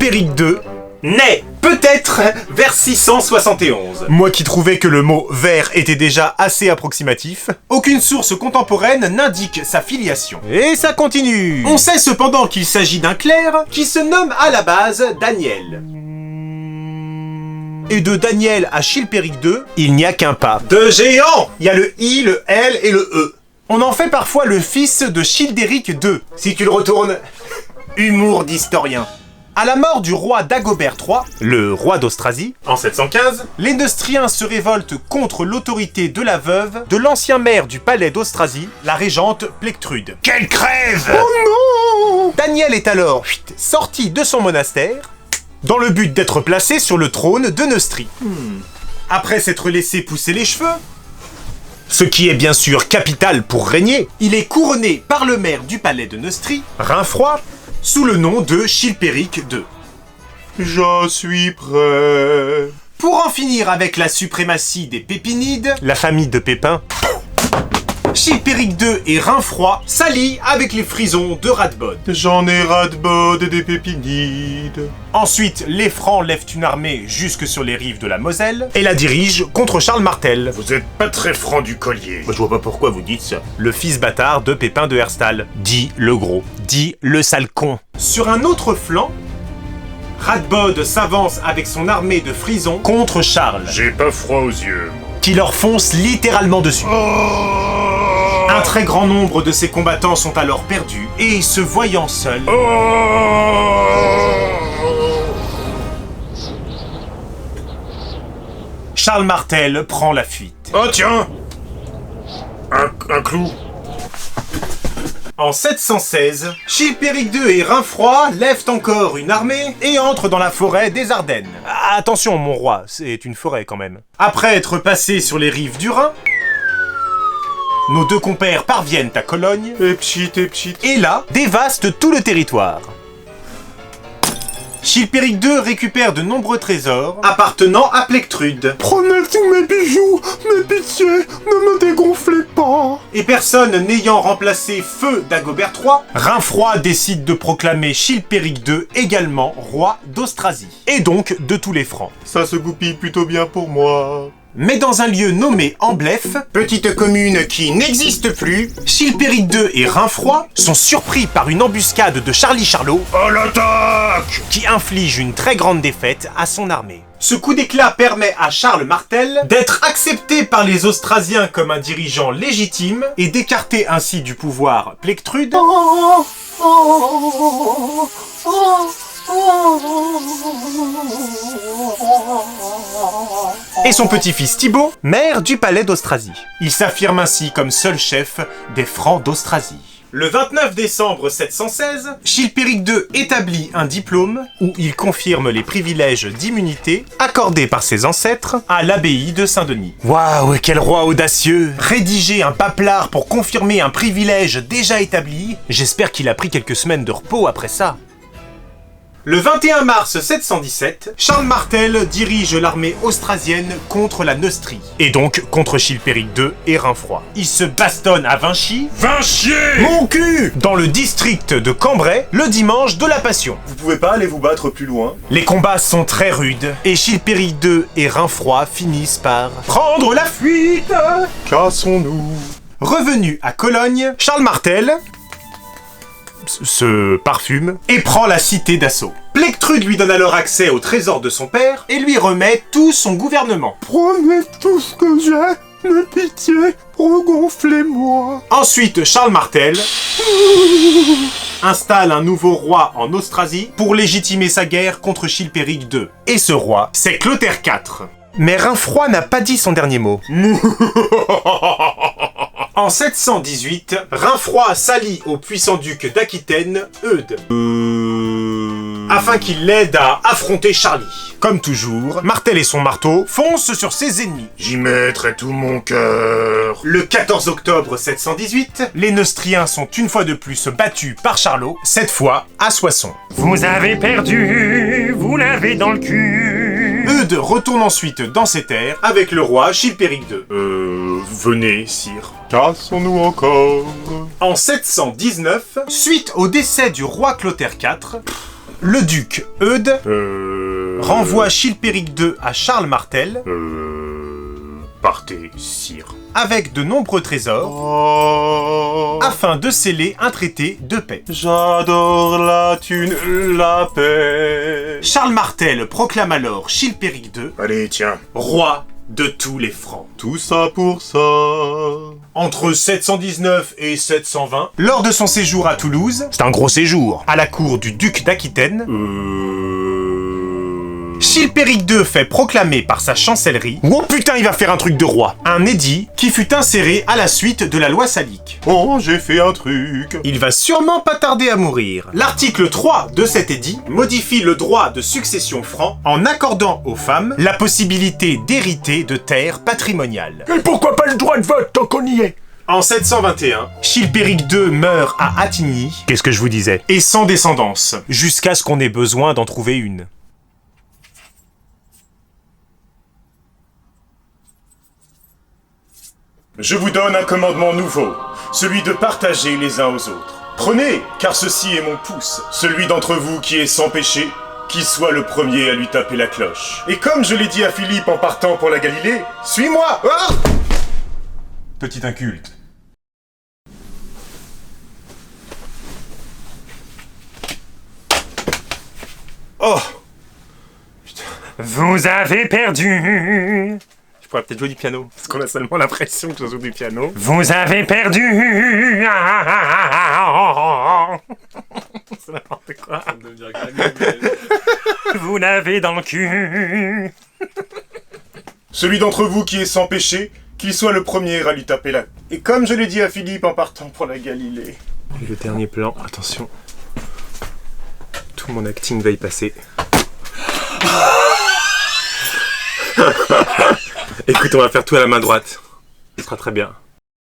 Chilpéric II naît peut-être vers 671. Moi qui trouvais que le mot vers était déjà assez approximatif, aucune source contemporaine n'indique sa filiation. Et ça continue. On sait cependant qu'il s'agit d'un clerc qui se nomme à la base Daniel. Et de Daniel à Chilpéric II, il n'y a qu'un pas. De géant. Il y a le I, le L et le E. On en fait parfois le fils de Childéric II. Si tu le retournes, humour d'historien. À la mort du roi Dagobert III, le roi d'Austrasie, en 715, les Neustriens se révoltent contre l'autorité de la veuve de l'ancien maire du palais d'Austrasie, la régente Plectrude. Quelle crève! Oh non! Daniel est alors sorti de son monastère dans le but d'être placé sur le trône de Neustrie. Après s'être laissé pousser les cheveux, ce qui est bien sûr capital pour régner, il est couronné par le maire du palais de Neustrie, Rainfroid, sous le nom de Chilpéric II. Je suis prêt. Pour en finir avec la suprématie des Pépinides, la famille de Pépin, Chilpéric II et Rainfroid s'allient avec les Frisons de Radbod. J'en ai ras-de-bol des Pépinides. Ensuite, les Francs lèvent une armée jusque sur les rives de la Moselle et la dirigent contre Charles Martel. Vous êtes pas très franc du collier. Je vois pas pourquoi vous dites ça. Le fils bâtard de Pépin de Herstal. Dit le gros. Dit le sale con. Sur un autre flanc, Radbod s'avance avec son armée de Frisons contre Charles. J'ai pas froid aux yeux, moi. Qui leur fonce littéralement dessus. Un très grand nombre de ces combattants sont alors perdus et se voyant seuls, Charles Martel prend la fuite. Oh tiens! Un clou. En 716, Chilpéric II et Rainfroid lèvent encore une armée et entrent dans la forêt des Ardennes. Attention mon roi, c'est une forêt quand même. Après être passés sur les rives du Rhin, nos deux compères parviennent à Cologne, et là, dévastent tout le territoire. Chilpéric II récupère de nombreux trésors appartenant à Plectrude. Prenez tous mes bijoux, mais pitié, ne me dégonflez pas. Et personne n'ayant remplacé feu Dagobert III, Rainfroid décide de proclamer Chilpéric II également roi d'Austrasie, et donc de tous les Francs. Ça se goupille plutôt bien pour moi. Mais dans un lieu nommé Amblef, petite commune qui n'existe plus, Chilpéric II et Rainfroid sont surpris par une embuscade de Charlie Charlot, à l'attaque, qui inflige une très grande défaite à son armée. Ce coup d'éclat permet à Charles Martel d'être accepté par les Austrasiens comme un dirigeant légitime et d'écarter ainsi du pouvoir Plectrude et son petit-fils Thibaut, maire du palais d'Austrasie. Il s'affirme ainsi comme seul chef des Francs d'Austrasie. Le 29 décembre 716, Chilpéric II établit un diplôme où il confirme les privilèges d'immunité accordés par ses ancêtres à l'abbaye de Saint-Denis. Waouh, quel roi audacieux! Rédiger un paplard pour confirmer un privilège déjà établi, j'espère qu'il a pris quelques semaines de repos après ça. Le 21 mars 717, Charles Martel dirige l'armée austrasienne contre la Neustrie, et donc contre Chilpéric II et Rainfroid. Ils se bastonnent à Vinchy, mon cul, dans le district de Cambrai, le dimanche de la Passion. Vous pouvez pas aller vous battre plus loin? Les combats sont très rudes, et Chilpéric II et Rainfroid finissent par prendre la fuite. Cassons-nous. Revenu à Cologne, Charles Martel se parfume et prend la cité d'assaut. Plectrude lui donne alors accès au trésor de son père et lui remet tout son gouvernement. Prenez tout ce que j'ai, mais pitié, regonflez-moi. Ensuite, Charles Martel installe un nouveau roi en Austrasie pour légitimer sa guerre contre Chilpéric II. Et ce roi, c'est Clotaire IV. Mais Rainfroid n'a pas dit son dernier mot. En 718, Rainfroid s'allie au puissant duc d'Aquitaine, Eudes, afin qu'il l'aide à affronter Charlie. Comme toujours, Martel et son marteau foncent sur ses ennemis. J'y mettrai tout mon cœur. Le 14 octobre 718, les Neustriens sont une fois de plus battus par Charlot, cette fois à Soissons. Vous avez perdu, vous l'avez dans le cul. Eudes retourne ensuite dans ses terres avec le roi Chilpéric II. Venez, sire. Cassons-nous encore. En 719, suite au décès du roi Clotaire IV, Le duc Eudes renvoie Chilpéric II à Charles Martel. Partez, sire. Avec de nombreux trésors, afin de sceller un traité de paix. J'adore la thune, la paix. Charles Martel proclame alors Chilpéric II Allez, tiens. roi de tous les Francs. Tout ça pour ça. Entre 719 et 720, lors de son séjour à Toulouse, c'est un gros séjour, à la cour du duc d'Aquitaine, Chilpéric II fait proclamer par sa chancellerie, oh putain il va faire un truc de roi, un édit qui fut inséré à la suite de la loi salique. Oh, j'ai fait un truc. Il va sûrement pas tarder à mourir. L'article 3 de cet édit modifie le droit de succession franc en accordant aux femmes la possibilité d'hériter de terres patrimoniales. Et pourquoi pas le droit de vote tant qu'on y est? En 721, Chilpéric II meurt à Attigny, qu'est-ce que je vous disais, et sans descendance, jusqu'à ce qu'on ait besoin d'en trouver une. Je vous donne un commandement nouveau, celui de partager les uns aux autres. Prenez, car ceci est mon pouce, celui d'entre vous qui est sans péché, qui soit le premier à lui taper la cloche. Et comme je l'ai dit à Philippe en partant pour la Galilée, suis-moi! Ah! Petit inculte. Oh! Putain. Vous avez perdu. Je pourrais peut-être jouer du piano, parce qu'on a seulement l'impression que je joue du piano. Vous avez perdu. C'est n'importe quoi. Vous l'avez dans le cul. Celui d'entre vous qui est sans péché, qu'il soit le premier à lui taper la... Et comme je l'ai dit à Philippe en partant pour la Galilée. Le dernier plan, attention. Tout mon acting va y passer. Écoute, on va faire tout à la main droite. Ce sera très bien.